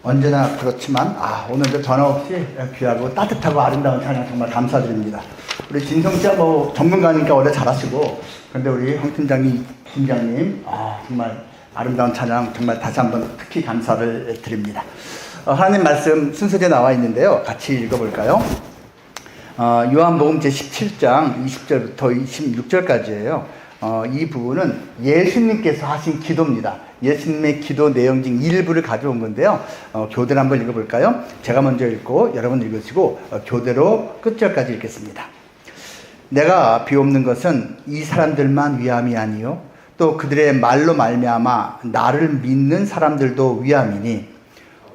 언제나 그렇지만 오늘도 전화 없이 귀하고 따뜻하고 아름다운 찬양 정말 감사드립니다. 우리 진성씨가 뭐 전문가니까 원래 잘하시고, 그런데 우리 황 팀장님 정말 아름다운 찬양 정말 다시 한번 특히 감사를 드립니다. 하나님 말씀 순서대로 나와 있는데요, 같이 읽어볼까요? 요한복음 제17장 20절부터 26절까지예요. 이 부분은 예수님께서 하신 기도입니다. 예수님의 기도 내용 중 일부를 가져온 건데요. 교대로 한번 읽어볼까요? 제가 먼저 읽고 여러분 읽으시고 교대로 끝절까지 읽겠습니다. 내가 비옵는 것은 이 사람들만 위함이 아니요 또 그들의 말로 말미암아 나를 믿는 사람들도 위함이니,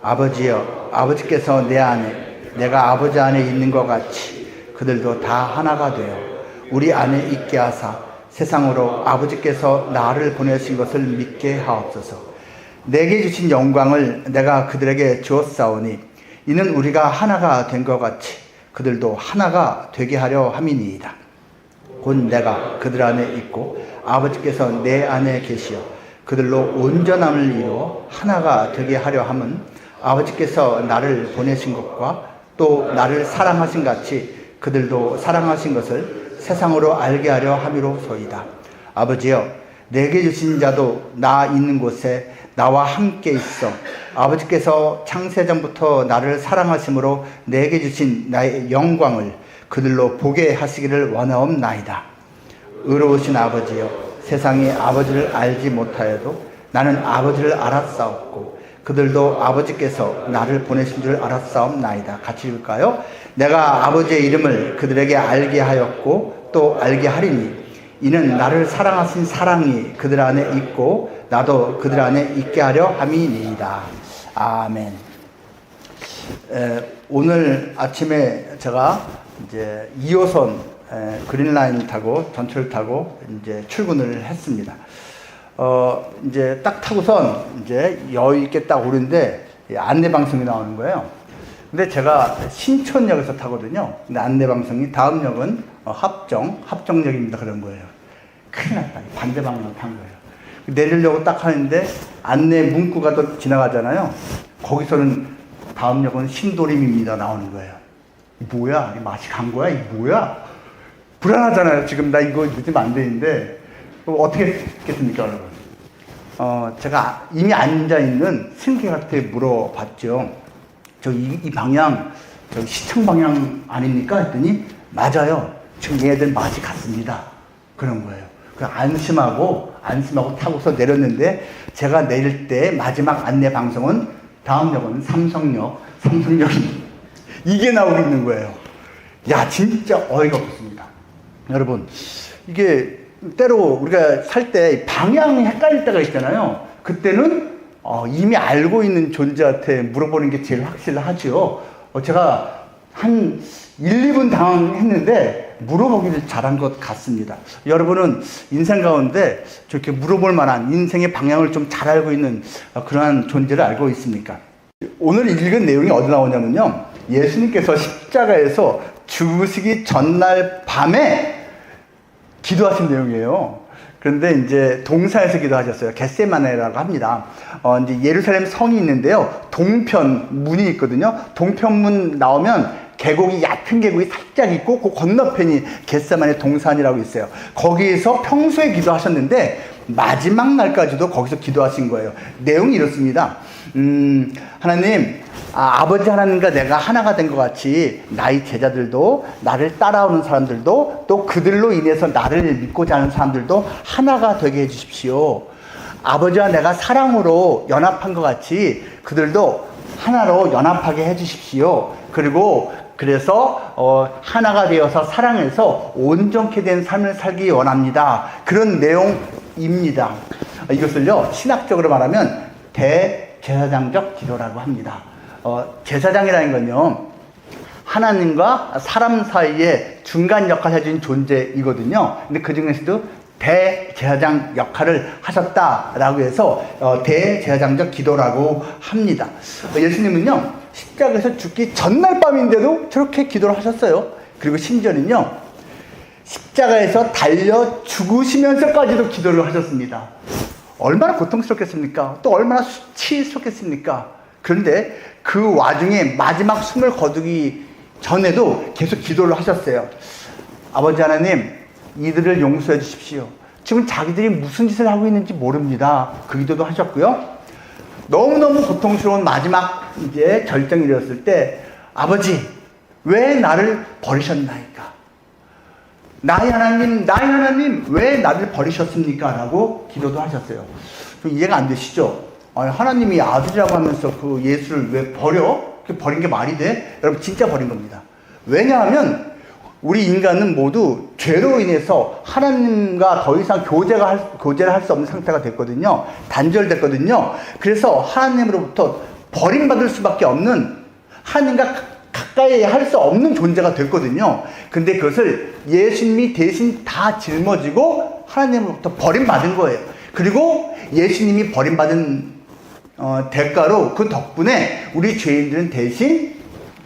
아버지여, 아버지께서 내 안에 내가 아버지 안에 있는 것 같이 그들도 다 하나가 되어 우리 안에 있게 하사 세상으로 아버지께서 나를 보내신 것을 믿게 하옵소서. 내게 주신 영광을 내가 그들에게 주었사오니 이는 우리가 하나가 된 것 같이 그들도 하나가 되게 하려 함이니이다. 곧 내가 그들 안에 있고 아버지께서 내 안에 계시어 그들로 온전함을 이루어 하나가 되게 하려 함은 아버지께서 나를 보내신 것과 또 나를 사랑하신 같이 그들도 사랑하신 것을 세상으로 알게 하려 함이로소이다. 아버지여, 내게 주신 자도 나 있는 곳에 나와 함께 있어 아버지께서 창세전부터 나를 사랑하심으로 내게 주신 나의 영광을 그들로 보게 하시기를 원하옵나이다. 의로우신 아버지여, 세상이 아버지를 알지 못하여도 나는 아버지를 알았사옵고 그들도 아버지께서 나를 보내신 줄 알았사옵나이다. 같이 읽을까요? 내가 아버지의 이름을 그들에게 알게 하였고 또 알게 하리니 이는 나를 사랑하신 사랑이 그들 안에 있고 나도 그들 안에 있게 하려 함이니이다. 아멘. 오늘 아침에 제가 이제 2호선 그린라인 타고 전철 타고 이제 출근을 했습니다. 이제 딱 타고선 이제 여유 있게 딱 오는데 안내 방송이 나오는 거예요. 근데 제가 신촌역에서 타거든요. 근데 안내 방송이 다음 역은 합정역입니다. 그런 거예요. 큰일 났다. 반대 방향 탄 거예요. 내리려고 딱 하는데 안내 문구가 또 지나가잖아요. 거기서는 다음 역은 신도림입니다. 나오는 거예요. 뭐야? 맛이 간 거야? 이게 뭐야? 불안하잖아요. 지금 나 이거 늦으면 안 되는데 어떻게 했겠습니까, 여러분? 제가 이미 앉아있는 승객한테 물어봤죠. 이 방향, 시청 방향 아닙니까? 했더니, 맞아요. 지금 얘들 맛이 같습니다. 그런 거예요. 안심하고 타고서 내렸는데, 제가 내릴 때 마지막 안내 방송은 다음 역은 삼성역이 이게 나오고 있는 거예요. 야, 진짜 어이가 없습니다. 여러분, 이게 때로 우리가 살 때 방향이 헷갈릴 때가 있잖아요. 그때는 이미 알고 있는 존재한테 물어보는 게 제일 확실하죠. 제가 한 1, 2분 당황했는데 물어보기를 잘한 것 같습니다. 여러분은 인생 가운데 저렇게 물어볼 만한 인생의 방향을 좀 잘 알고 있는 그러한 존재를 알고 있습니까? 오늘 읽은 내용이 어디 나오냐면요, 예수님께서 십자가에서 죽으시기 전날 밤에 기도하신 내용이에요. 그런데 이제 동산에서 기도하셨어요. 겟세마네라고 합니다. 이제 예루살렘 성이 있는데요. 동편 문이 있거든요. 동편문 나오면 얕은 계곡이 살짝 있고 그 건너편이 겟세마네 동산이라고 있어요. 거기에서 평소에 기도하셨는데 마지막 날까지도 거기서 기도하신 거예요. 내용이 이렇습니다. 하나님, 아버지 하나님과 내가 하나가 된 것 같이 나의 제자들도, 나를 따라오는 사람들도, 또 그들로 인해서 나를 믿고자 하는 사람들도 하나가 되게 해주십시오. 아버지와 내가 사랑으로 연합한 것 같이 그들도 하나로 연합하게 해주십시오. 그래서 하나가 되어서 사랑해서 온전케 된 삶을 살기 원합니다. 그런 내용입니다. 이것을요, 신학적으로 말하면 대제사장적 기도라고 합니다. 제사장이라는 건요, 하나님과 사람 사이에 중간 역할을 해준 존재이거든요. 근데 그 중에서도 대제사장 역할을 하셨다라고 해서 대제사장적 기도라고 합니다. 예수님은요, 십자가에서 죽기 전날 밤인데도 저렇게 기도를 하셨어요. 그리고 심지어는요, 십자가에서 달려 죽으시면서까지도 기도를 하셨습니다. 얼마나 고통스럽겠습니까? 또 얼마나 수치스럽겠습니까? 그런데 그 와중에 마지막 숨을 거두기 전에도 계속 기도를 하셨어요. 아버지 하나님, 이들을 용서해 주십시오. 지금 자기들이 무슨 짓을 하고 있는지 모릅니다. 그 기도도 하셨고요. 너무너무 고통스러운 마지막 이제 결정이 되었을 때, 아버지, 왜 나를 버리셨나이까? 나의 하나님, 왜 나를 버리셨습니까? 라고 기도도 하셨어요. 좀 이해가 안 되시죠? 아니, 하나님이 아들이라고 하면서 그 예수를 왜 버려? 버린 게 말이 돼? 여러분, 진짜 버린 겁니다. 왜냐하면 우리 인간은 모두 죄로 인해서 하나님과 더 이상 교제를 할 수 없는 상태가 됐거든요. 단절됐거든요. 그래서 하나님으로부터 버림받을 수밖에 없는, 하나님과 가까이 할 수 없는 존재가 됐거든요. 근데 그것을 예수님이 대신 다 짊어지고 하나님으로부터 버림받은 거예요. 그리고 예수님이 버림받은 대가로, 그 덕분에 우리 죄인들은 대신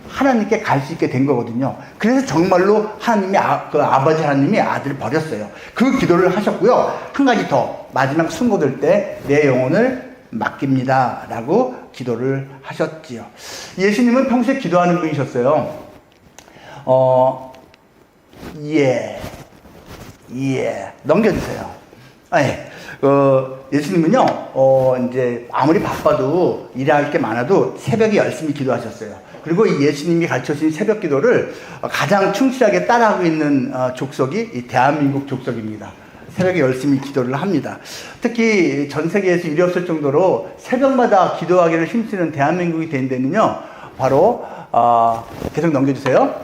하나님께 갈 수 있게 된 거거든요. 그래서 정말로 하나님이 아버지 하나님이 아들을 버렸어요. 그 기도를 하셨고요. 한 가지 더, 마지막 숨 거둘 때 내 영혼을 맡깁니다 라고 기도를 하셨지요. 예수님은 평소에 기도하는 분이셨어요. 넘겨주세요. 예수님은요, 이제 아무리 바빠도 일할 게 많아도 새벽에 열심히 기도하셨어요. 그리고 이 예수님이 가르쳐주신 새벽 기도를 가장 충실하게 따라하고 있는 족속이 이 대한민국 족속입니다. 새벽에 열심히 기도를 합니다. 특히 전 세계에서 이리 없을 정도로 새벽마다 기도하기를 힘쓰는 대한민국이 된 데는요, 바로, 계속 넘겨주세요.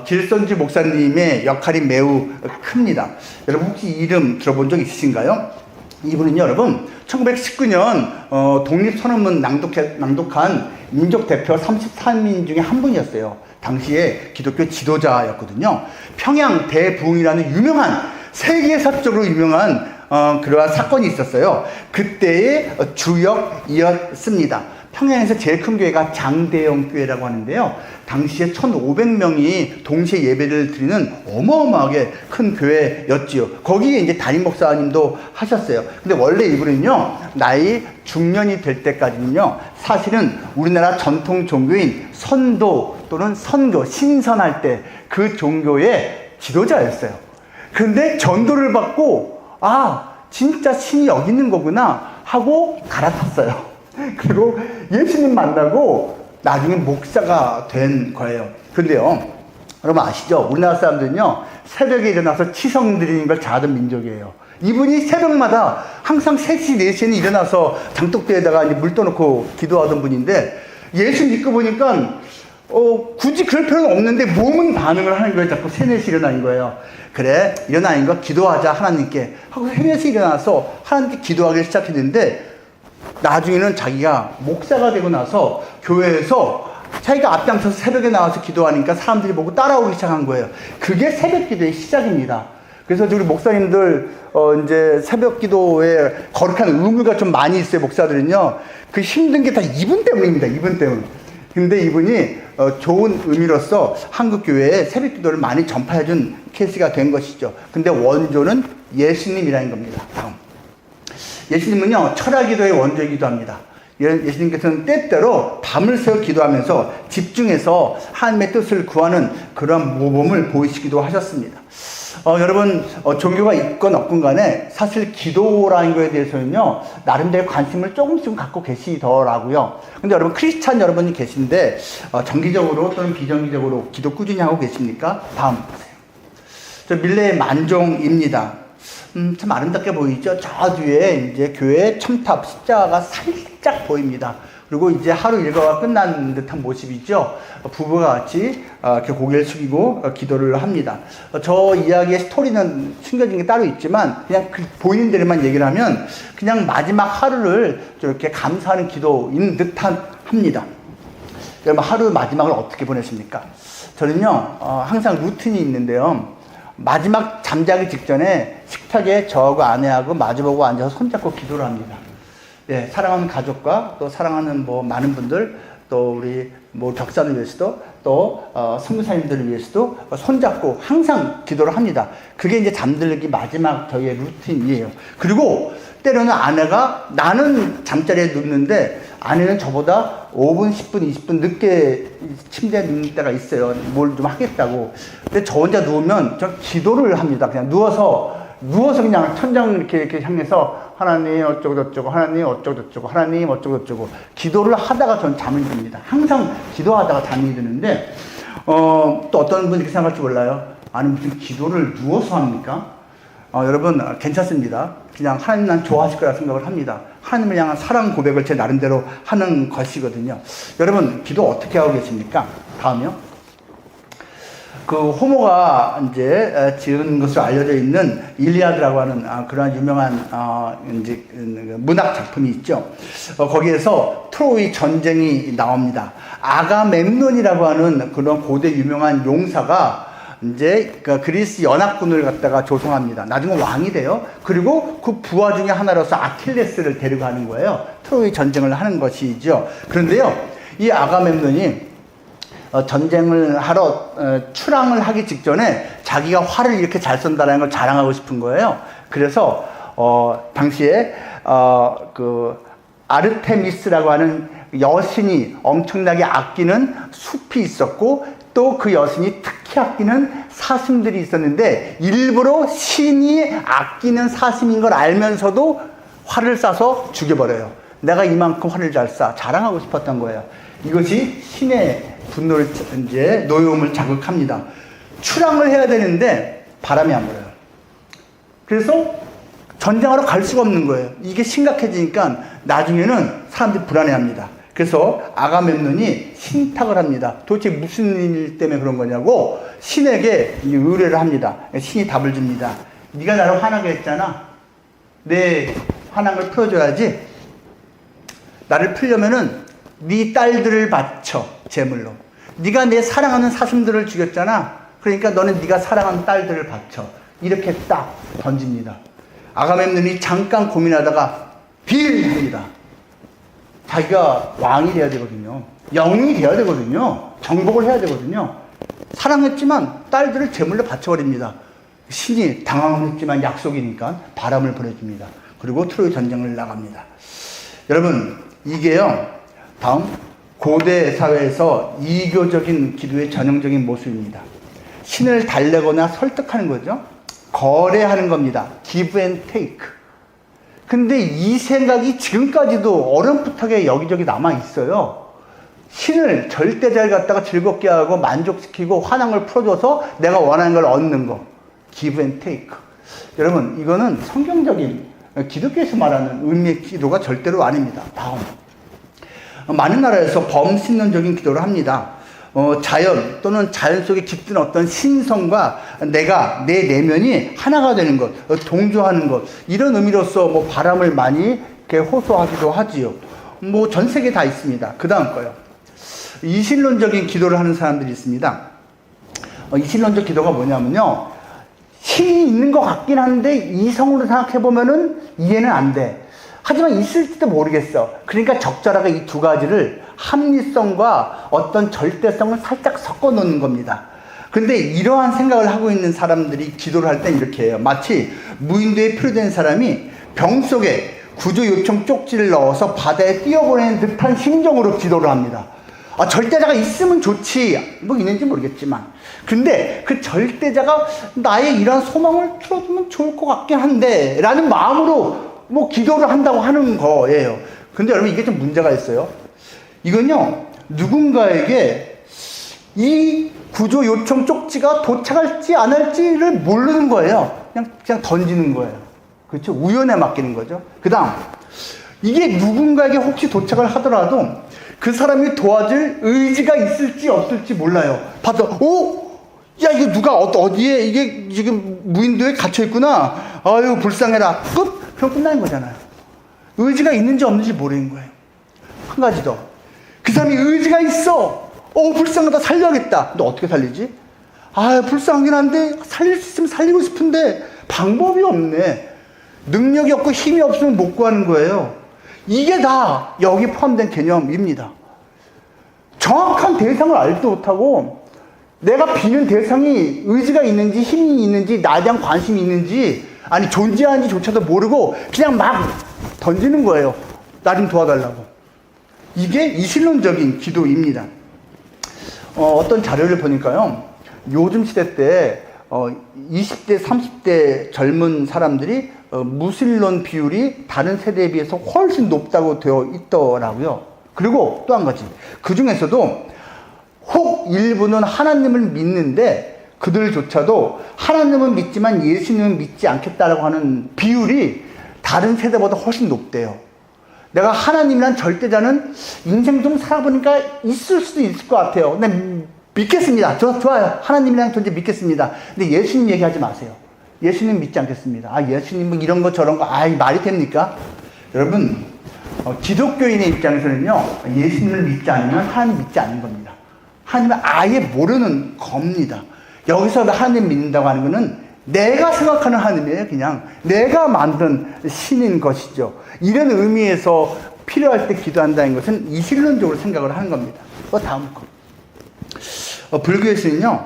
길선주 목사님의 역할이 매우 큽니다. 여러분 혹시 이름 들어본 적 있으신가요? 이분은요, 여러분, 1919년 독립선언문 낭독한 민족대표 33인 중에 한 분이었어요. 당시에 기독교 지도자였거든요. 평양 대부흥이라는 유명한, 세계사적으로 유명한 그러한 사건이 있었어요. 그때의 주역이었습니다. 평양에서 제일 큰 교회가 장대영 교회라고 하는데요. 당시에 1,500명이 동시에 예배를 드리는 어마어마하게 큰 교회였지요. 거기에 이제 담임 목사님도 하셨어요. 근데 원래 이분은요, 나이 중년이 될 때까지는요, 사실은 우리나라 전통 종교인 선도 또는 선교, 신선할 때 그 종교의 지도자였어요. 근데 전도를 받고, 진짜 신이 여기 있는 거구나 하고 갈아탔어요. 그리고 예수님 만나고 나중에 목사가 된 거예요. 근데요, 여러분 아시죠? 우리나라 사람들은요, 새벽에 일어나서 치성 드리는 걸 잘하던 민족이에요. 이분이 새벽마다 항상 3시, 4시에는 일어나서 장독대에다가 물 떠놓고 기도하던 분인데, 예수 믿고 보니까 굳이 그럴 필요는 없는데 몸은 반응을 하는 거예요. 자꾸 3, 4시 일어나는 거예요. 그래, 일어나는 거 기도하자 하나님께 하고 3, 4시 일어나서 하나님께 기도하기 시작했는데, 나중에는 자기가 목사가 되고 나서 교회에서 자기가 앞장서서 새벽에 나와서 기도하니까 사람들이 보고 따라오기 시작한 거예요. 그게 새벽 기도의 시작입니다. 그래서 우리 목사님들 이제 새벽 기도에 거룩한 의무가 좀 많이 있어요. 목사들은요, 그 힘든 게 다 이분 때문입니다. 이분 때문. 근데 이분이 좋은 의미로서 한국 교회에 새벽 기도를 많이 전파해준 케이스가 된 것이죠. 근데 원조는 예수님이라는 겁니다. 다음. 예수님은요, 철학 기도의 원조이기도 합니다. 예수님께서는 때때로 밤을 새워 기도하면서 집중해서 하나님의 뜻을 구하는 그런 모범을 보이시기도 하셨습니다. 여러분, 종교가 있건 없건 간에 사실 기도라는 거에 대해서는요, 나름대로 관심을 조금씩 갖고 계시더라고요. 근데 여러분, 크리스찬 여러분이 계신데, 정기적으로 또는 비정기적으로 기도 꾸준히 하고 계십니까? 다음 보세요. 저 밀레의 만종입니다. 참 아름답게 보이죠? 저 뒤에 이제 교회 첨탑, 십자가가 살짝 보입니다. 그리고 이제 하루 일과가 끝난 듯한 모습이죠. 부부가 같이 이렇게 고개를 숙이고 기도를 합니다. 저 이야기의 스토리는 숨겨진 게 따로 있지만, 그냥 보이는 대로만 얘기를 하면 그냥 마지막 하루를 이렇게 감사하는 기도인 듯한 합니다. 여러분, 하루 마지막을 어떻게 보내십니까? 저는요, 항상 루틴이 있는데요. 마지막 잠자기 직전에 식탁에 저하고 아내하고 마주보고 앉아서 손잡고 기도를 합니다. 사랑하는 가족과 또 사랑하는 많은 분들 또 우리 뭐 격사를 위해서도 또 선교사님들을 위해서도 손잡고 항상 기도를 합니다. 그게 이제 잠들기 마지막 저희의 루틴이에요. 그리고 때로는 아내가 나는 잠자리에 눕는데 아내는 저보다 5분, 10분, 20분 늦게 침대에 눕는 때가 있어요. 뭘 좀 하겠다고. 근데 저 혼자 누우면 저 기도를 합니다. 그냥 누워서 그냥 천장을 이렇게 향해서 하나님 어쩌고저쩌고, 하나님 어쩌고저쩌고, 하나님 어쩌고저쩌고 기도를 하다가 전 잠을 듭니다. 항상 기도하다가 잠이 드는데 또 어떤 분이 이렇게 생각할지 몰라요. 아니 무슨 기도를 누워서 합니까? 여러분 괜찮습니다. 그냥 하나님 난 좋아하실 거라 생각을 합니다. 하나님을 향한 사랑 고백을 제 나름대로 하는 것이거든요. 여러분 기도 어떻게 하고 계십니까? 다음이요. 그 호모가 이제 지은 것으로 알려져 있는 일리아드라고 하는 그러한 유명한 이제 문학 작품이 있죠. 거기에서 트로이 전쟁이 나옵니다. 아가멤논이라고 하는 그런 고대 유명한 용사가 이제 그 그리스 연합군을 갖다가 조성합니다. 나중에 왕이 돼요. 그리고 그 부하 중에 하나로서 아킬레스를 데려가는 거예요. 트로이 전쟁을 하는 것이죠. 그런데요, 이 아가멤논이 전쟁을 하러 출항을 하기 직전에 자기가 활을 이렇게 잘 쏜다는 걸 자랑하고 싶은 거예요. 그래서 당시에 그 아르테미스라고 하는 여신이 엄청나게 아끼는 숲이 있었고 또 그 여신이 특히 아끼는 사슴들이 있었는데 일부러 신이 아끼는 사슴인 걸 알면서도 활을 쏴서 죽여버려요. 내가 이만큼 활을 잘 쏴 자랑하고 싶었던 거예요. 이것이 신의 분노를 이제 노여움을 자극합니다. 출항을 해야 되는데 바람이 안 불어요. 그래서 전쟁하러 갈 수가 없는 거예요. 이게 심각해지니까 나중에는 사람들이 불안해합니다. 그래서 아가멤논이 신탁을 합니다. 도대체 무슨 일 때문에 그런 거냐고 신에게 의뢰를 합니다. 신이 답을 줍니다. 네가 나를 화나게 했잖아. 내 화난 걸 풀어줘야지. 나를 풀려면은 네 딸들을 바쳐 제물로. 네가 내 사랑하는 사슴들을 죽였잖아. 그러니까 너는 네가 사랑하는 딸들을 바쳐. 이렇게 딱 던집니다. 아가멤논이 잠깐 고민하다가 빌립니다. 자기가 왕이 돼야 되거든요. 영웅이 돼야 되거든요. 정복을 해야 되거든요. 사랑했지만 딸들을 제물로 바쳐버립니다. 신이 당황했지만 약속이니까 바람을 보내줍니다. 그리고 트로이 전쟁을 나갑니다. 여러분 이게요 다음 고대 사회에서 이교적인 기도의 전형적인 모습입니다. 신을 달래거나 설득하는 거죠. 거래하는 겁니다. give and take. 근데 이 생각이 지금까지도 어렴풋하게 여기저기 남아 있어요. 신을 절대자를 갖다가 즐겁게 하고 만족시키고 화난을 풀어줘서 내가 원하는 걸 얻는 거. give and take. 여러분 이거는 성경적인 기독교에서 말하는 의미의 기도가 절대로 아닙니다. 다음. 많은 나라에서 범신론적인 기도를 합니다. 자연 또는 자연 속에 깃든 어떤 신성과 내 내면이 하나가 되는 것, 동조하는 것, 이런 의미로서 뭐 바람을 많이 이렇게 호소하기도 하지요. 뭐 전 세계에 다 있습니다. 그 다음 거요. 이신론적인 기도를 하는 사람들이 있습니다. 이신론적 기도가 뭐냐면요. 신이 있는 것 같긴 한데 이성으로 생각해보면은 이해는 안 돼. 하지만 있을지도 모르겠어. 그러니까 적절하게 이 두 가지를 합리성과 어떤 절대성을 살짝 섞어 놓는 겁니다. 근데 이러한 생각을 하고 있는 사람들이 기도를 할 땐 이렇게 해요. 마치 무인도에 필요된 사람이 병 속에 구조 요청 쪽지를 넣어서 바다에 띄워보내는 듯한 심정으로 기도를 합니다. 절대자가 있으면 좋지. 뭐 있는지 모르겠지만. 근데 그 절대자가 나의 이러한 소망을 풀어주면 좋을 것 같긴 한데 라는 마음으로 뭐 기도를 한다고 하는 거예요. 근데 여러분 이게 좀 문제가 있어요. 이건요 누군가에게 이 구조 요청 쪽지가 도착할지 안 할지를 모르는 거예요. 그냥 던지는 거예요. 그렇죠? 우연에 맡기는 거죠. 그 다음 이게 누군가에게 혹시 도착을 하더라도 그 사람이 도와줄 의지가 있을지 없을지 몰라요. 봐서 야 이거 누가 어디에 이게 지금 무인도에 갇혀 있구나. 아유 불쌍해라. 끝. 그럼 끝나는 거잖아요. 의지가 있는지 없는지 모르는 거예요. 한 가지 더. 그 사람이 의지가 있어. 불쌍하다. 살려야겠다. 너 어떻게 살리지? 불쌍하긴 한데 살릴 수 있으면 살리고 싶은데 방법이 없네. 능력이 없고 힘이 없으면 못 구하는 거예요. 이게 다 여기 포함된 개념입니다. 정확한 대상을 알지도 못하고 내가 비는 대상이 의지가 있는지 힘이 있는지 나에 대한 관심이 있는지 아니 존재하는지조차도 모르고 그냥 막 던지는 거예요. 나 좀 도와달라고. 이게 이신론적인 기도입니다. 어떤 자료를 보니까요. 요즘 시대 때 20대, 30대 젊은 사람들이 무신론 비율이 다른 세대에 비해서 훨씬 높다고 되어 있더라고요. 그리고 또 한 가지. 그 중에서도 혹 일부는 하나님을 믿는데 그들조차도 하나님은 믿지만 예수님은 믿지 않겠다라고 하는 비율이 다른 세대보다 훨씬 높대요. 내가 하나님이란 절대자는 인생 좀 살아보니까 있을 수도 있을 것 같아요. 근데 믿겠습니다. 좋아요. 하나님이라는 존재 믿겠습니다. 근데 예수님 얘기하지 마세요. 예수님 믿지 않겠습니다. 예수님은 이런 거 저런 거, 말이 됩니까? 여러분, 기독교인의 입장에서는요, 예수님을 믿지 않으면 하나님 믿지 않는 겁니다. 하나님을 아예 모르는 겁니다. 여기서 하나님 믿는다고 하는 거는 내가 생각하는 하나님이에요. 그냥 내가 만든 신인 것이죠. 이런 의미에서 필요할 때 기도한다는 것은 이신론적으로 생각을 하는 겁니다. 다음 거. 불교에서는요,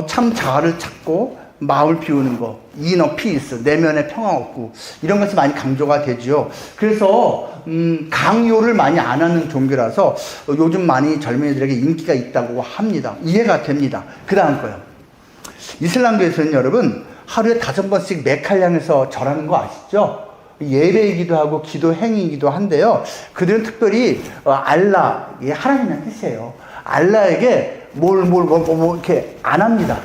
참 자아를 찾고 마음을 비우는 거, 이너 피스, 내면의 평화 얻고 이런 것이 많이 강조가 되죠. 그래서 강요를 많이 안 하는 종교라서 요즘 많이 젊은이들에게 인기가 있다고 합니다. 이해가 됩니다. 그 다음 거요. 이슬람교에서는 여러분 하루에 5번씩 메카를 향해서 절하는 거 아시죠? 예배이기도 하고 기도 행위이기도 한데요. 그들은 특별히 알라, 이게 하나님의 뜻이에요. 알라에게 뭘 이렇게 안 합니다.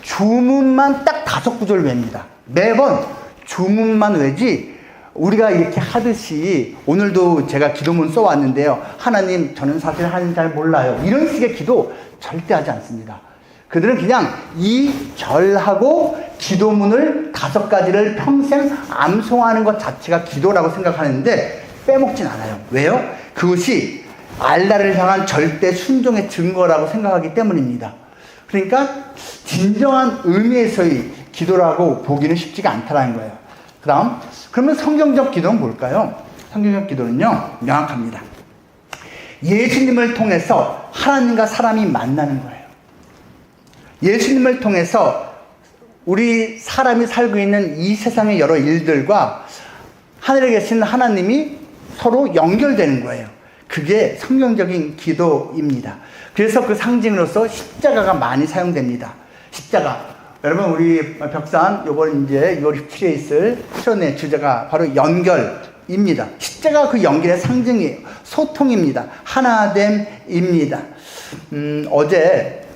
주문만 딱 5구절 외웁니다. 매번 주문만 외지 우리가 이렇게 하듯이 오늘도 제가 기도문 써왔는데요. 하나님, 저는 사실 하나님 잘 몰라요. 이런 식의 기도 절대 하지 않습니다. 그들은 그냥 이 절하고 기도문을 5가지를 평생 암송하는 것 자체가 기도라고 생각하는데 빼먹진 않아요. 왜요? 그것이 알라를 향한 절대 순종의 증거라고 생각하기 때문입니다. 그러니까 진정한 의미에서의 기도라고 보기는 쉽지가 않다는 거예요. 그 다음, 그러면 성경적 기도는 뭘까요? 성경적 기도는요, 명확합니다. 예수님을 통해서 하나님과 사람이 만나는 거예요. 예수님을 통해서 우리 사람이 살고 있는 이 세상의 여러 일들과 하늘에 계신 하나님이 서로 연결되는 거예요. 그게 성경적인 기도입니다. 그래서 그 상징으로서 십자가가 많이 사용됩니다. 십자가. 여러분, 우리 벽산 요번 이제 6월 17일에 있을 실현의 주제가 바로 연결입니다. 십자가 그 연결의 상징이에요. 소통입니다. 하나됨입니다. 어제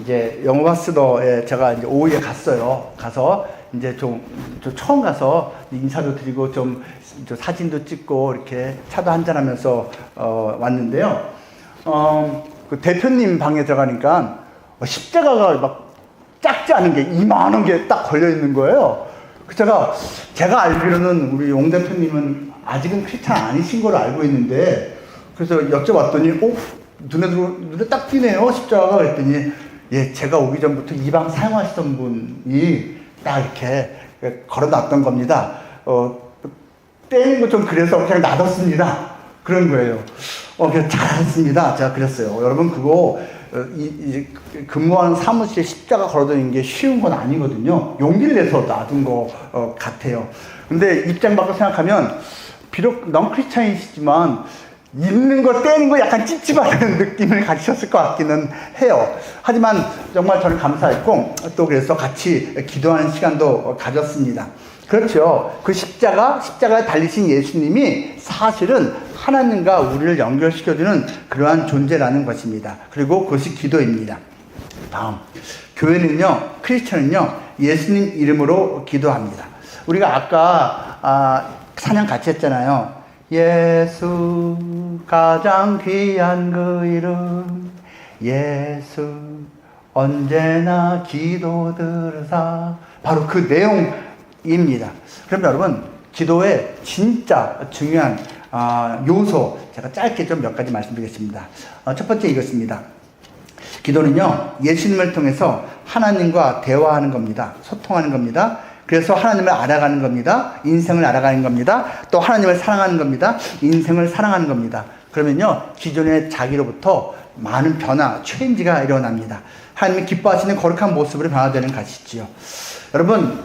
이제 영화스더에 제가 이제 오후에 갔어요. 가서 이제 좀 처음 가서 인사도 드리고 좀 사진도 찍고 이렇게 차도 한잔하면서 왔는데요. 그 대표님 방에 들어가니까 십자가가 막 작지 않은 게 이만한 게 딱 걸려 있는 거예요. 제가 알기로는 우리 용 대표님은 아직은 크리스찬 아니신 걸로 알고 있는데, 그래서 여쭤봤더니 눈에 딱 띄네요, 십자가가. 그랬더니 예, 제가 오기 전부터 이 방 사용하시던 분이 딱 이렇게 걸어놨던 겁니다. 떼는 거 좀 그래서 그냥 놔뒀습니다. 그런 거예요. 그래서 잘했습니다. 제가 그랬어요. 여러분, 그거 근무하는 사무실에 십자가 걸어두는 게 쉬운 건 아니거든요. 용기를 내서 놔둔 거 같아요. 근데 입장 바꿔 생각하면 비록 넌 크리스찬이시지만 있는 거 떼는 거 약간 찝찝하다는 느낌을 가지셨을 것 같기는 해요. 하지만 정말 저는 감사했고 또 그래서 같이 기도하는 시간도 가졌습니다. 그렇죠. 그 십자가에 달리신 예수님이 사실은 하나님과 우리를 연결시켜주는 그러한 존재라는 것입니다. 그리고 그것이 기도입니다. 다음, 교회는요, 크리스천은요, 예수님 이름으로 기도합니다. 우리가 아까 찬양 같이 했잖아요. 예수 가장 귀한 그 이름, 예수 언제나 기도 들으사. 바로 그 내용입니다. 그럼 여러분, 기도의 진짜 중요한 요소, 제가 짧게 좀 몇 가지 말씀드리겠습니다. 첫 번째 이것입니다. 기도는요, 예수님을 통해서 하나님과 대화하는 겁니다. 소통하는 겁니다. 그래서 하나님을 알아가는 겁니다. 인생을 알아가는 겁니다. 또 하나님을 사랑하는 겁니다. 인생을 사랑하는 겁니다. 그러면요, 기존의 자기로부터 많은 변화, 체인지가 일어납니다. 하나님이 기뻐하시는 거룩한 모습으로 변화되는 것이지요. 여러분,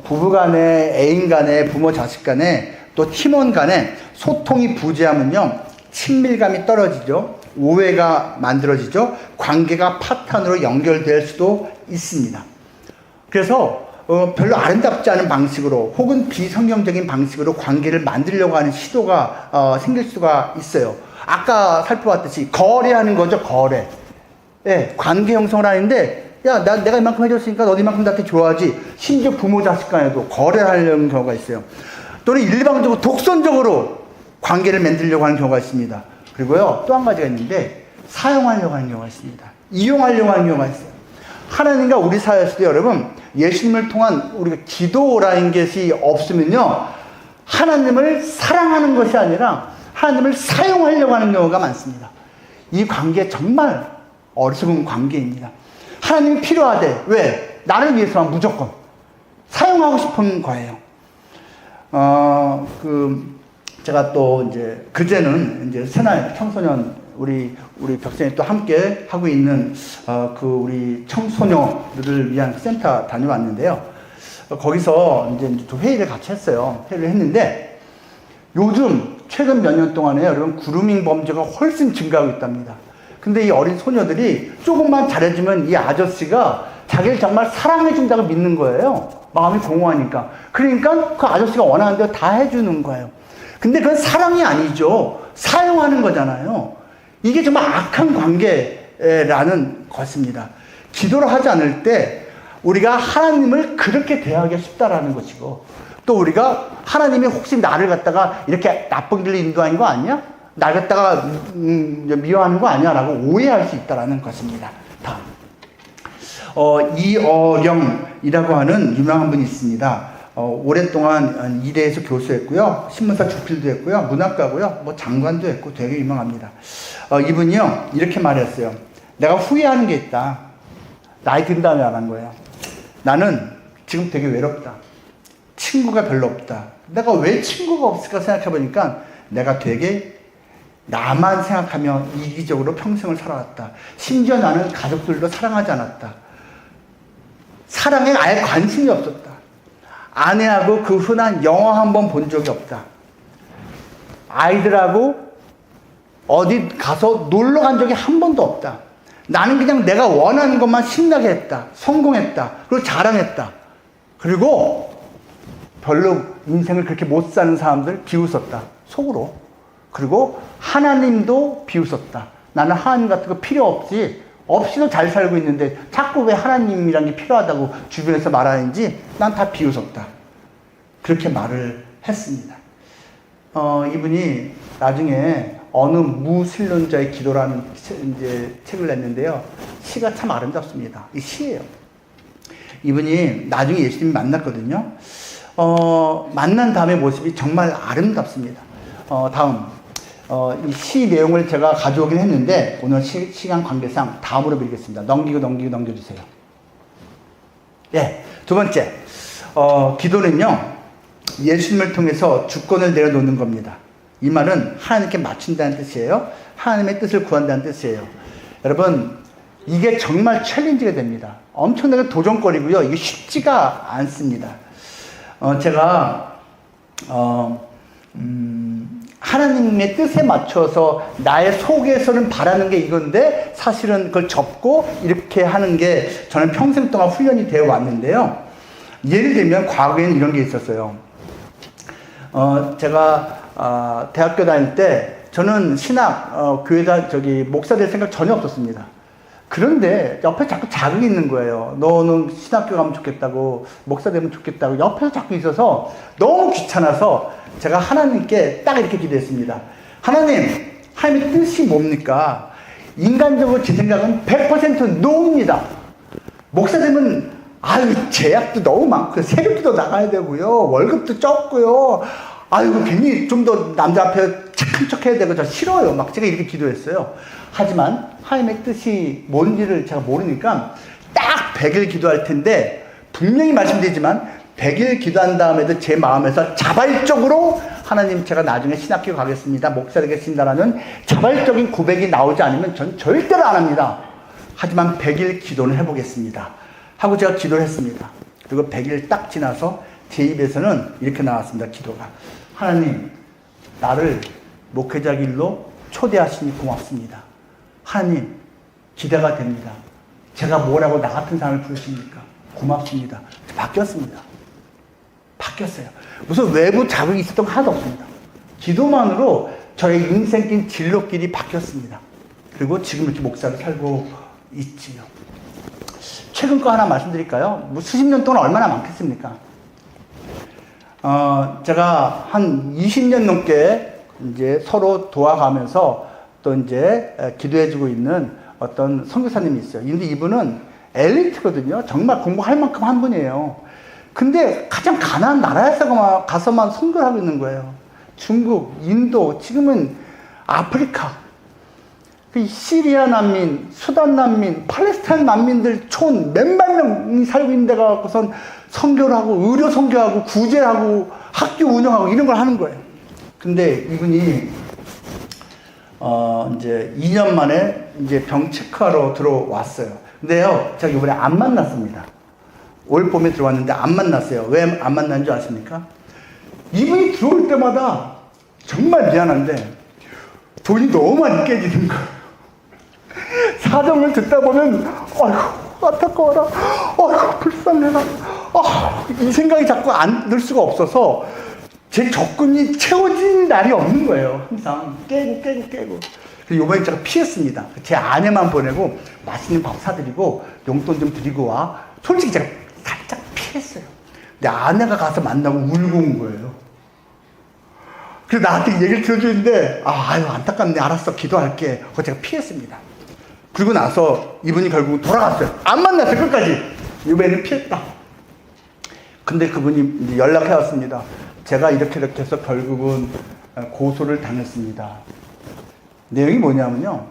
부부 간에, 애인 간에, 부모 자식 간에, 또 팀원 간에 소통이 부재하면요, 친밀감이 떨어지죠. 오해가 만들어지죠. 관계가 파탄으로 연결될 수도 있습니다. 그래서 별로 아름답지 않은 방식으로 혹은 비성경적인 방식으로 관계를 만들려고 하는 시도가 생길 수가 있어요. 아까 살펴봤듯이 거래하는 거죠. 거래. 예, 관계 형성을 하는데 야, 내가 이만큼 해줬으니까 너도 이만큼 나한테 좋아하지. 심지어 부모 자식 간에도 거래를 하려는 경우가 있어요. 또는 일방적으로 독선적으로 관계를 만들려고 하는 경우가 있습니다. 그리고요, 또 한 가지가 있는데 사용하려고 하는 경우가 있습니다. 이용하려고 하는 경우가 있어요. 하나님과 우리 사이에서도 여러분, 예수님을 통한 우리가 기도라는 것이 없으면요, 하나님을 사랑하는 것이 아니라 하나님을 사용하려고 하는 경우가 많습니다. 이 관계 정말 어리석은 관계입니다. 하나님이 필요하대. 왜? 나를 위해서만 무조건 사용하고 싶은 거예요. 제가 또 이제 그제는 이제 새날 청소년 우리 벽생이 또 함께 하고 있는 우리 청소년들을 위한 센터 다녀왔는데요. 거기서 이제 또 회의를 같이 했어요. 회의를 했는데 요즘 최근 몇 년 동안에 여러분 그루밍 범죄가 훨씬 증가하고 있답니다. 근데 이 어린 소녀들이 조금만 잘해주면 이 아저씨가 자기를 정말 사랑해준다고 믿는 거예요. 마음이 공허하니까. 그러니까 그 아저씨가 원하는 대로 다 해주는 거예요. 근데 그건 사랑이 아니죠. 사용하는 거잖아요. 이게 정말 악한 관계라는 것입니다. 기도를 하지 않을 때 우리가 하나님을 그렇게 대하기 쉽다라는 것이고, 또 우리가 하나님이 혹시 나를 갖다가 이렇게 나쁜 길로 인도하는 거 아니야? 나를 갖다가 미워하는 거 아니야? 라고 오해할 수 있다라는 것입니다. 다음. 이어령이라고 하는 유명한 분이 있습니다. 오랫동안 이대에서 교수했고요. 신문사 주필도 했고요. 문학가고요. 뭐 장관도 했고 되게 유명합니다. 이분이요, 이렇게 말했어요. 내가 후회하는 게 있다. 나이 든 다음에 말한 거예요. 나는 지금 되게 외롭다. 친구가 별로 없다. 내가 왜 친구가 없을까 생각해보니까 내가 되게 나만 생각하며 이기적으로 평생을 살아왔다. 심지어 나는 가족들도 사랑하지 않았다. 사랑에 아예 관심이 없었다. 아내하고 그 흔한 영화 한 번 본 적이 없다. 아이들하고 어디 가서 놀러 간 적이 한 번도 없다. 나는 그냥 내가 원하는 것만 신나게 했다. 성공했다. 그리고 자랑했다. 그리고 별로 인생을 그렇게 못 사는 사람들 비웃었다. 속으로. 그리고 하나님도 비웃었다. 나는 하나님 같은 거 필요 없이도 잘 살고 있는데 자꾸 왜 하나님이란 게 필요하다고 주변에서 말하는지 난 다 비웃었다. 그렇게 말을 했습니다. 이분이 나중에 어느 무신론자의 기도라는 이제 책을 냈는데요. 시가 참 아름답습니다. 이 시예요. 이분이 나중에 예수님을 만났거든요. 만난 다음에 모습이 정말 아름답습니다. 다음. 이 시 내용을 제가 가져오긴 했는데 오늘 시간 관계상 다음으로 빌겠습니다. 넘겨주세요. 예, 두 번째, 기도는요, 예수님을 통해서 주권을 내려놓는 겁니다. 이 말은 하나님께 맞춘다는 뜻이에요. 하나님의 뜻을 구한다는 뜻이에요. 여러분, 이게 정말 챌린지가 됩니다. 엄청나게 도전거리고요. 이게 쉽지가 않습니다. 제가 하나님의 뜻에 맞춰서 나의 속에서는 바라는 게 이건데 사실은 그걸 접고 이렇게 하는 게 저는 평생 동안 훈련이 되어 왔는데요. 예를 들면 과거에는 이런 게 있었어요. 제가 대학교 다닐 때 저는 신학 교회다 목사 될 생각 전혀 없었습니다. 그런데 옆에 자꾸 자극이 있는 거예요. 너는 신학교 가면 좋겠다고, 목사 되면 좋겠다고 옆에서 자꾸 있어서 너무 귀찮아서 제가 하나님께 딱 이렇게 기도했습니다. 하나님의 뜻이 뭡니까? 인간적으로 제 생각은 100% 노입니다. 목사 되면 제약도 너무 많고 세금도 나가야 되고요. 월급도 적고요. 괜히 좀 더 남자 앞에 착한 척 해야 되고 저 싫어요. 막 제가 이렇게 기도했어요. 하지만 하나님의 뜻이 뭔지를 제가 모르니까 딱 100일 기도할 텐데 분명히 말씀드리지만 100일 기도한 다음에도 제 마음에서 자발적으로 하나님 제가 나중에 신학교 가겠습니다. 목사 되겠습니다라는 자발적인 고백이 나오지 않으면 전 절대로 안 합니다. 하지만 100일 기도는 해보겠습니다 하고 제가 기도를 했습니다. 그리고 100일 딱 지나서 제 입에서는 이렇게 나왔습니다. 기도가. 하나님, 나를 목회자 길로 초대하시니 고맙습니다. 하나님, 기대가 됩니다. 제가 뭐라고 나 같은 사람을 부르십니까? 고맙습니다. 바뀌었습니다. 바뀌었어요. 무슨 외부 자극이 있었던 거 하나도 없습니다. 기도만으로 저의 인생길 진로길이 바뀌었습니다. 그리고 지금 이렇게 목사를 살고 있지요. 최근 거 하나 말씀드릴까요? 뭐 수십 년 동안 얼마나 많겠습니까? 제가 한 20년 넘게 이제 서로 도와가면서 또 이제 기도해주고 있는 어떤 선교사님이 있어요. 근데 이분은 엘리트거든요. 정말 공부할 만큼 한 분이에요. 근데 가장 가난한 나라에서 가서만 선교를 하고 있는 거예요. 중국, 인도, 지금은 아프리카, 시리아 난민, 수단 난민, 팔레스타인 난민들 총 몇만 명이 살고 있는 데가 갖고선 선교를 하고, 의료 선교하고, 구제하고, 학교 운영하고 이런 걸 하는 거예요. 근데 이분이 이제 2년 만에 이제 병 체크하러 들어왔어요. 근데요, 제가 이번에 안 만났습니다. 올 봄에 들어왔는데 안 만났어요. 왜 안 만난 줄 아십니까? 이분이 들어올 때마다 정말 미안한데 돈이 너무 많이 깨지는 거예요. 사정을 듣다 보면 아이고 안타까워라, 아이고 불쌍해라, 이 생각이 자꾸 안 들 수가 없어서 제 적금이 채워진 날이 없는 거예요. 항상 깨고. 그래서 이번에 제가 피했습니다. 제 아내만 보내고 맛있는 밥 사드리고 용돈 좀 드리고 와. 솔직히 제가 살짝 피했어요. 근데 아내가 가서 만나고 울고 온 거예요. 그래서 나한테 얘기를 들어주는데 아유 안타깝네, 알았어, 기도할게. 그거 제가 피했습니다. 그리고 나서 이분이 결국 돌아갔어요. 안 만났어요, 끝까지. 이번에는 피했다. 근데 그분이 이제 연락해 왔습니다. 제가 이렇게 해서 결국은 고소를 당했습니다. 내용이 뭐냐면요,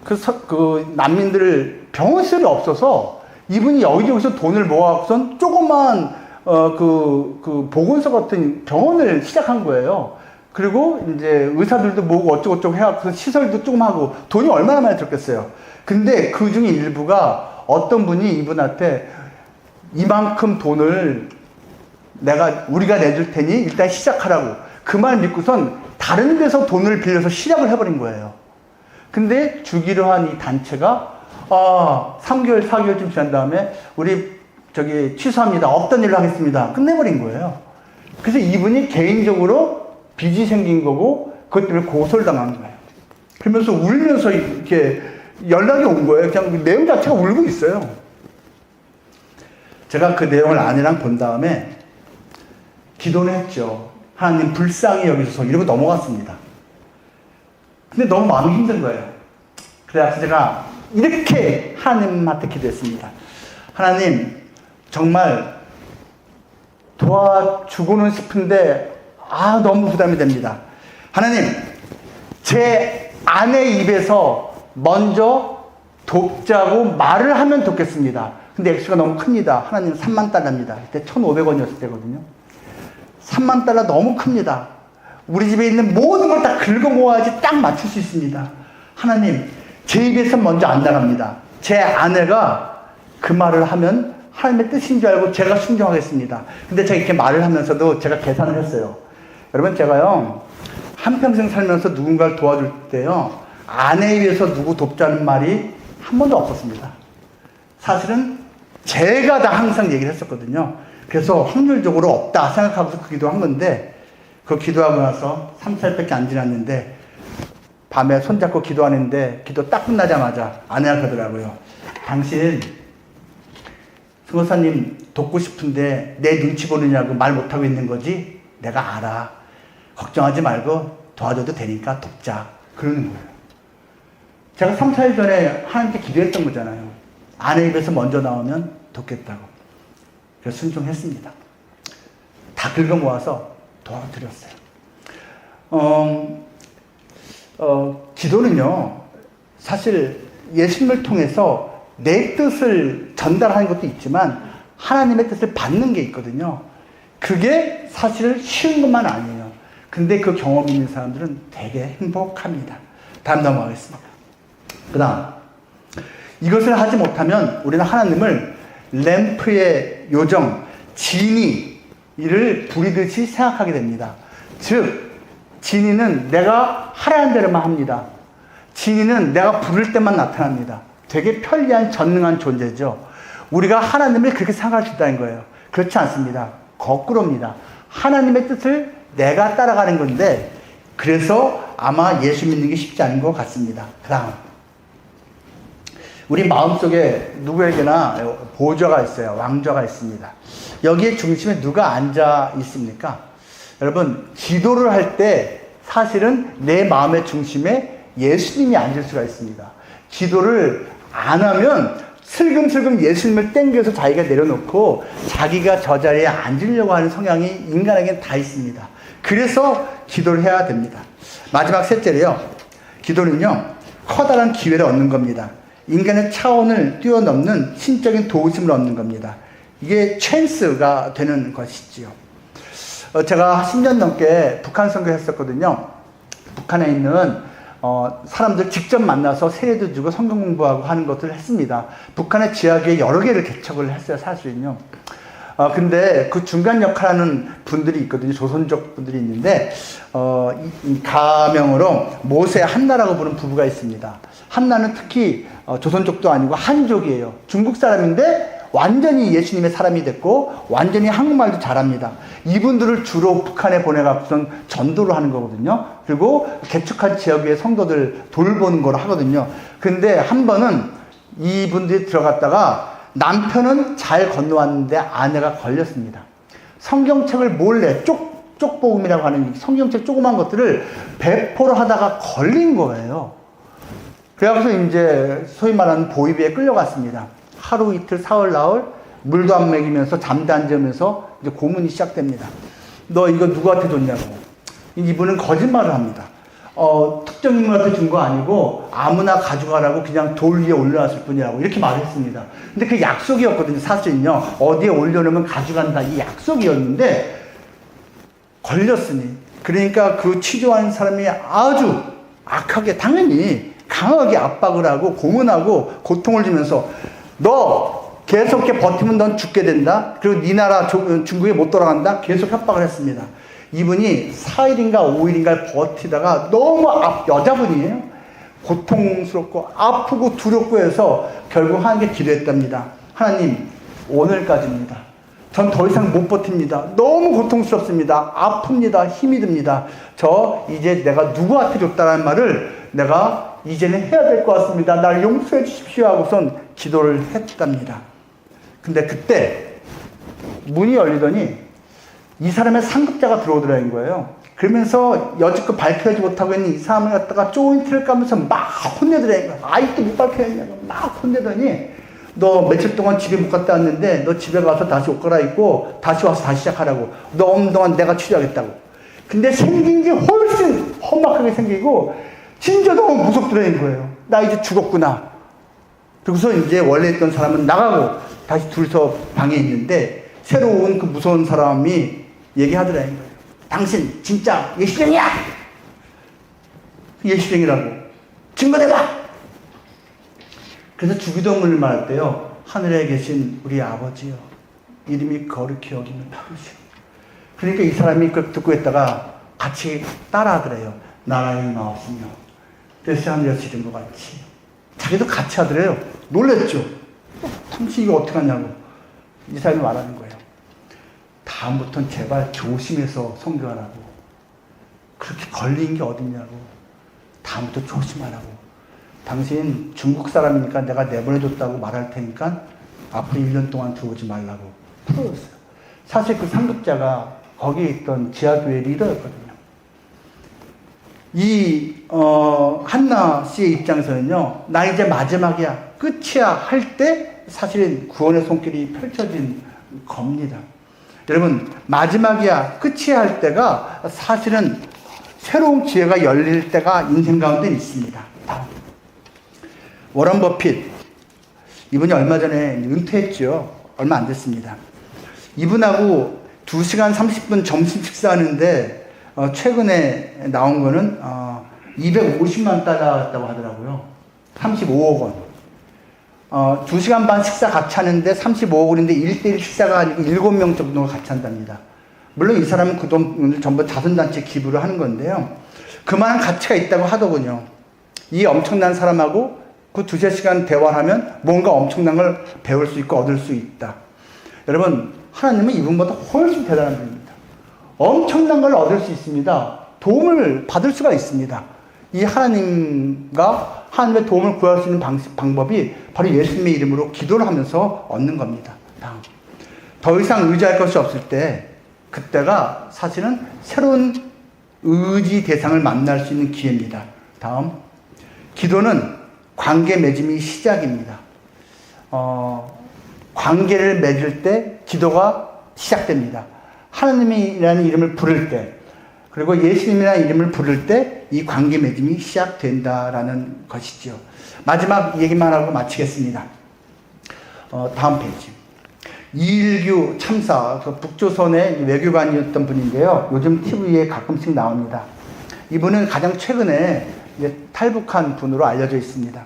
그 난민들 병원 시설이 없어서 이분이 여기저기서 돈을 모아서 조그만 그 보건소 같은 병원을 시작한 거예요. 그리고 이제 의사들도 모으고 어쩌고저쩌고 해갖고 시설도 조금 하고 돈이 얼마나 많이 들었겠어요. 근데 그 중에 일부가 어떤 분이 이분한테 이만큼 돈을 우리가 내줄 테니 일단 시작하라고 그 말 믿고선 다른 데서 돈을 빌려서 시작을 해버린 거예요. 근데 주기로 한 이 단체가 3개월, 4개월쯤 지난 다음에 우리 취소합니다. 없던 일로 하겠습니다. 끝내버린 거예요. 그래서 이분이 개인적으로 빚이 생긴 거고 그것 때문에 고소를 당한 거예요. 그러면서 울면서 이렇게 연락이 온 거예요. 그냥 그 내용 자체가 울고 있어요. 제가 그 내용을 아내랑 본 다음에 기도는 했죠. 하나님 불쌍히 여기셔서 이러고 넘어갔습니다. 근데 너무 마음이 힘든 거예요. 그래서 제가 이렇게 하나님한테 기도했습니다. 하나님, 정말 도와주고는 싶은데 너무 부담이 됩니다. 하나님, 제 아내 입에서 먼저 돕자고 말을 하면 돕겠습니다. 근데 액수가 너무 큽니다. 하나님, 3만 달러입니다. 그때 1,500원이었을 때거든요. 3만 달러 너무 큽니다. 우리 집에 있는 모든 걸 다 긁어 모아야지 딱 맞출 수 있습니다. 하나님, 제 입에서 먼저 안 나갑니다. 제 아내가 그 말을 하면 하나님의 뜻인 줄 알고 제가 순종하겠습니다. 근데 제가 이렇게 말을 하면서도 제가 계산을 했어요. 여러분, 제가요, 한평생 살면서 누군가를 도와줄 때요, 아내에 의해서 누구 돕자는 말이 한 번도 없었습니다. 사실은 제가 다 항상 얘기를 했었거든요. 그래서 확률적으로 없다 생각하고서 그 기도한 건데, 그 기도하고 나서 3살밖에 안 지났는데 밤에 손잡고 기도하는데 기도 딱 끝나자마자 아내가 그러더라고요. 당신 선교사님 돕고 싶은데 내 눈치 보느냐고 말 못하고 있는 거지? 내가 알아. 걱정하지 말고 도와줘도 되니까 돕자. 그러는 거예요. 제가 3, 4일 전에 하나님께 기도했던 거잖아요. 아내 입에서 먼저 나오면 돕겠다고. 그래서 순종했습니다. 다 긁어 모아서 도와드렸어요. 기도는요, 사실 예수님을 통해서 내 뜻을 전달하는 것도 있지만 하나님의 뜻을 받는 게 있거든요. 그게 사실 쉬운 것만 아니에요. 근데 그 경험이 있는 사람들은 되게 행복합니다. 다음 넘어가겠습니다. 그 다음, 이것을 하지 못하면 우리는 하나님을 램프의 요정, 지니를 부리듯이 생각하게 됩니다. 즉, 지니는 내가 하라는 대로만 합니다. 지니는 내가 부를 때만 나타납니다. 되게 편리한 전능한 존재죠. 우리가 하나님을 그렇게 생각할 수 있다는 거예요. 그렇지 않습니다. 거꾸로입니다. 하나님의 뜻을 내가 따라가는 건데, 그래서 아마 예수 믿는 게 쉽지 않은 것 같습니다. 그 다음, 우리 마음속에 누구에게나 보좌가 있어요. 왕좌가 있습니다. 여기에 중심에 누가 앉아 있습니까? 여러분, 기도를 할 때 사실은 내 마음의 중심에 예수님이 앉을 수가 있습니다. 기도를 안 하면 슬금슬금 예수님을 땡겨서 자기가 내려놓고 자기가 저 자리에 앉으려고 하는 성향이 인간에게는 다 있습니다. 그래서 기도를 해야 됩니다. 마지막 셋째로요. 기도는요, 커다란 기회를 얻는 겁니다. 인간의 차원을 뛰어넘는 신적인 도우심을 얻는 겁니다. 이게 찬스가 되는 것이지요. 제가 10년 넘게 북한 선교했었거든요. 북한에 있는 사람들 직접 만나서 세례도 주고 성경 공부하고 하는 것들을 했습니다. 북한의 지하교회 여러 개를 개척을 했어요, 사실은요. 근데 그 중간 역할하는 분들이 있거든요. 조선족 분들이 있는데, 이 가명으로 모세 한나라고 부르는 부부가 있습니다. 한나는 특히 조선족도 아니고 한족이에요. 중국 사람인데 완전히 예수님의 사람이 됐고 완전히 한국말도 잘합니다. 이분들을 주로 북한에 보내갖고선 전도를 하는 거거든요. 그리고 개척한 지역의 성도들 돌보는 걸 하거든요. 근데 한 번은 이분들이 들어갔다가 남편은 잘 건너왔는데 아내가 걸렸습니다. 성경책을 몰래 쪽복음이라고 하는 성경책 조그만 것들을 배포를 하다가 걸린 거예요. 그래서 이제 소위 말하는 보위부에 끌려갔습니다. 하루 이틀 사흘 나흘 물도 안 먹이면서 잠도 안 자면서 이제 고문이 시작됩니다. 너 이거 누구한테 줬냐고. 이분은 거짓말을 합니다. 특정 인물한테 준 거 아니고 아무나 가져가라고 그냥 돌 위에 올려놨을 뿐이라고 이렇게 말했습니다. 근데 그 약속이었거든요. 사실은요. 어디에 올려놓으면 가져간다. 이 약속이었는데 걸렸으니, 그러니까 그 취조한 사람이 아주 악하게, 당연히 강하게 압박을 하고 고문하고 고통을 주면서 너 계속 이렇게 버티면 넌 죽게 된다. 그리고 네 나라 중국에 못 돌아간다. 계속 협박을 했습니다. 이분이 4일인가 5일인가 버티다가 너무 여자분이에요. 고통스럽고 아프고 두렵고 해서 결국 하나님께 기도했답니다. 하나님, 오늘까지입니다. 전 더 이상 못 버팁니다. 너무 고통스럽습니다. 아픕니다. 힘이 듭니다. 저 이제 내가 누구한테 줬다는 말을 내가 이제는 해야 될 것 같습니다. 나를 용서해 주십시오 하고선 기도를 했답니다. 근데 그때 문이 열리더니 이 사람의 상급자가 들어오더라는 거예요. 그러면서 여지껏 밝혀내지 못하고 있는 이 사람을 갖다가 조인트를 까면서 막 혼내더라는 거예요. 아직도 못 밝혀냈냐고 막 혼내더니 너 며칠 동안 집에 못 갔다 왔는데 너 집에 가서 다시 옷 갈아입고 다시 와서 다시 시작하라고. 너 없는 동안 내가 치료하겠다고. 근데 생긴 게 훨씬 험악하게 생기고 진짜 너무 무섭더라는 거예요. 나 이제 죽었구나. 그래서 이제 원래 있던 사람은 나가고 다시 둘이서 방에 있는데 새로 온 그 무서운 사람이 얘기하더라는 거예요. 당신 진짜 예수쟁이야! 예수쟁이라고. 증거대봐! 그래서 주기도문을 말할 때요. 하늘에 계신 우리 아버지요. 이름이 거룩히 여김을 받으시오. 그러니까 이 사람이 그걸 듣고 있다가 같이 따라하더래요. 나라의 마옵시며 뜻이 하늘에서 이룬 것 같이. 자기도 같이 하더래요. 놀랬죠. 당신 이거 어떻게 하냐고. 이 사람이 말하는 거예요. 다음부터는 제발 조심해서 선교하라고. 그렇게 걸린 게 어딨냐고. 다음부터 조심하라고. 당신 중국 사람이니까 내가 내보내줬다고 말할 테니까 앞으로 1년 동안 들어오지 말라고 풀어줬어요. 사실 그 상급자가 거기에 있던 지하교회 리더였거든요. 이 한나 씨의 입장에서는요. 나 이제 마지막이야. 끝이야 할 때 사실은 구원의 손길이 펼쳐진 겁니다. 여러분, 마지막이야 끝이야 할 때가 사실은 새로운 기회가 열릴 때가 인생 가운데 있습니다. 워런 버핏, 이분이 얼마 전에 은퇴했죠. 얼마 안 됐습니다. 이분하고 2시간 30분 점심 식사하는데 최근에 나온 거는 250만 달러였다고 하더라고요. 35억 원. 2시간 반 식사 같이 하는데 35억 원인데 1대1 식사가 아니고 7명 정도가 같이 한답니다. 물론 이 사람은 그 돈을 전부 자선단체 기부를 하는 건데요. 그만한 가치가 있다고 하더군요. 이 엄청난 사람하고 그 2~3시간 대화를 하면 뭔가 엄청난 걸 배울 수 있고 얻을 수 있다. 여러분, 하나님은 이분보다 훨씬 대단한 분입니다. 엄청난 걸 얻을 수 있습니다. 도움을 받을 수가 있습니다. 이 하나님과 하나님의 도움을 구할 수 있는 방법이 바로 예수님의 이름으로 기도를 하면서 얻는 겁니다. 다음. 더 이상 의지할 것이 없을 때, 그때가 사실은 새로운 의지 대상을 만날 수 있는 기회입니다. 다음. 기도는 관계 맺음이 시작입니다. 관계를 맺을 때 기도가 시작됩니다. 하나님이라는 이름을 부를 때, 그리고 예수님이라는 이름을 부를 때 이 관계 맺음이 시작된다라는 것이죠. 마지막 얘기만 하고 마치겠습니다. 다음 페이지. 이일규 참사, 그 북조선의 외교관이었던 분인데요. 요즘 TV에 가끔씩 나옵니다. 이분은 가장 최근에 탈북한 분으로 알려져 있습니다.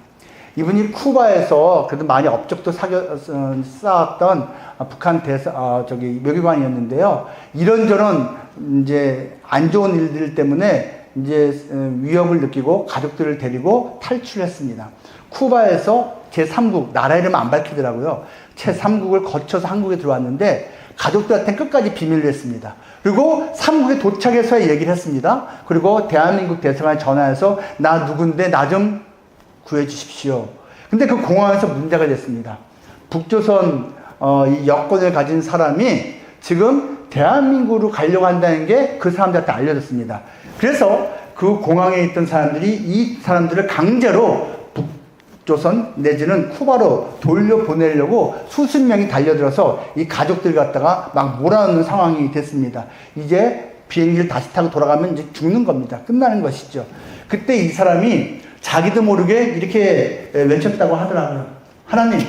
이분이 쿠바에서 그래도 많이 업적도 쌓았던 북한 외교관이었는데요. 이런저런 이제 안 좋은 일들 때문에 이제 위협을 느끼고 가족들을 데리고 탈출했습니다. 쿠바에서 제3국, 나라 이름 안 밝히더라고요. 제3국을 거쳐서 한국에 들어왔는데 가족들한테 끝까지 비밀로 했습니다. 그리고 3국에 도착해서 얘기를 했습니다. 그리고 대한민국 대사관에 전화해서 나 누군데 나 좀 구해 주십시오. 근데 그 공항에서 문제가 됐습니다. 북조선 이 여권을 가진 사람이 지금 대한민국으로 가려고 한다는 게 그 사람들한테 알려졌습니다. 그래서 그 공항에 있던 사람들이 이 사람들을 강제로 북조선 내지는 쿠바로 돌려보내려고 수십 명이 달려들어서 이 가족들 갖다가 막 몰아넣는 상황이 됐습니다. 이제 비행기를 다시 타고 돌아가면 이제 죽는 겁니다. 끝나는 것이죠. 그때 이 사람이 자기도 모르게 이렇게 외쳤다고 하더라고요. 하나님,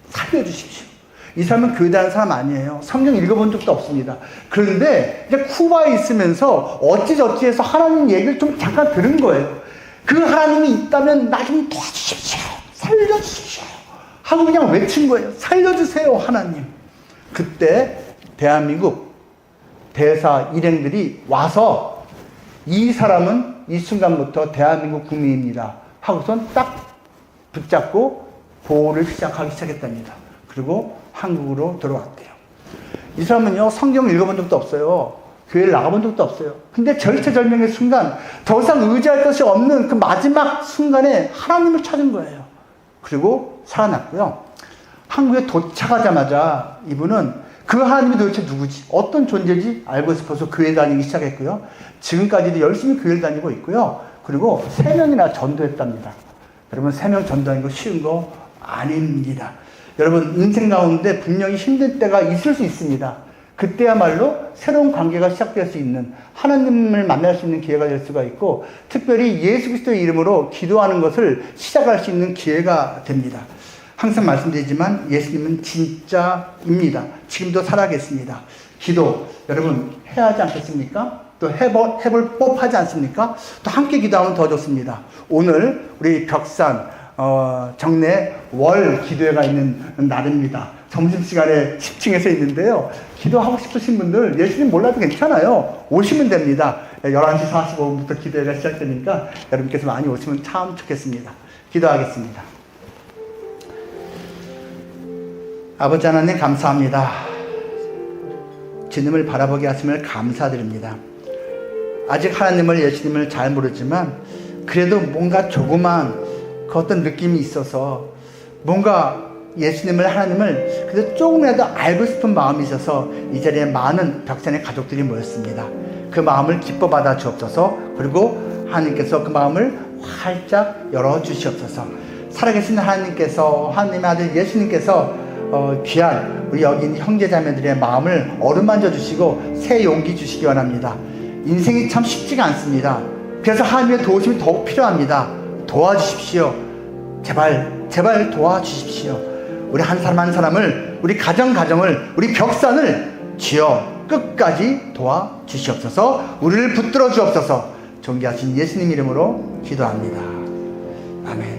살려주십시오. 이 사람은 교회 다니는 사람 아니에요. 성경 읽어본 적도 없습니다. 그런데 이제 쿠바에 있으면서 어찌저찌 해서 하나님 얘기를 좀 잠깐 들은 거예요. 그 하나님이 있다면 나 좀 도와주십시오. 살려주십시오. 하고 그냥 외친 거예요. 살려주세요, 하나님. 그때 대한민국 대사 일행들이 와서 이 사람은 이 순간부터 대한민국 국민입니다. 하고선 딱 붙잡고 보호를 시작하기 시작했답니다. 그리고 한국으로 들어왔대요. 이 사람은요, 성경을 읽어본 적도 없어요. 교회를 나가본 적도 없어요. 근데 절체절명의 순간, 더 이상 의지할 것이 없는 그 마지막 순간에 하나님을 찾은 거예요. 그리고 살아났고요. 한국에 도착하자마자 이분은 그 하나님이 도대체 누구지? 어떤 존재인지 알고 싶어서 교회 다니기 시작했고요. 지금까지도 열심히 교회를 다니고 있고요. 그리고 3명이나 전도했답니다. 여러분, 3명 전도하는 거 쉬운 거 아닙니다. 여러분, 인생 가운데 분명히 힘든 때가 있을 수 있습니다. 그때야말로 새로운 관계가 시작될 수 있는, 하나님을 만날 수 있는 기회가 될 수가 있고, 특별히 예수 그리스도의 이름으로 기도하는 것을 시작할 수 있는 기회가 됩니다. 항상 말씀드리지만 예수님은 진짜입니다. 지금도 살아계십니다. 기도, 여러분 해야 하지 않겠습니까? 또 해볼 법하지 않습니까? 또 함께 기도하면 더 좋습니다. 오늘 우리 벽산 정례 월 기도회가 있는 날입니다. 점심시간에 10층에서 있는데요. 기도하고 싶으신 분들 예수님 몰라도 괜찮아요. 오시면 됩니다. 11시 45분부터 기도회가 시작되니까 여러분께서 많이 오시면 참 좋겠습니다. 기도하겠습니다. 아버지 하나님 감사합니다. 주님을 바라보게 하심을 감사드립니다. 아직 하나님을 예수님을 잘 모르지만 그래도 뭔가 조그만 그 어떤 느낌이 있어서 뭔가 예수님을 하나님을 그래도 조금이라도 알고 싶은 마음이 있어서 이 자리에 많은 벽산의 가족들이 모였습니다. 그 마음을 기뻐 받아 주옵소서. 그리고 하나님께서 그 마음을 활짝 열어 주시옵소서. 살아계신 하나님께서, 하나님의 아들 예수님께서 귀한 우리 여기 있는 형제자매들의 마음을 어루만져 주시고 새 용기 주시기 원합니다. 인생이 참 쉽지가 않습니다. 그래서 하나님의 도우심이 더욱 필요합니다. 도와주십시오. 제발 도와주십시오. 우리 한 사람 한 사람을, 우리 가정을, 우리 벽산을 주여 끝까지 도와주시옵소서. 우리를 붙들어 주옵소서. 존귀하신 예수님 이름으로 기도합니다. 아멘.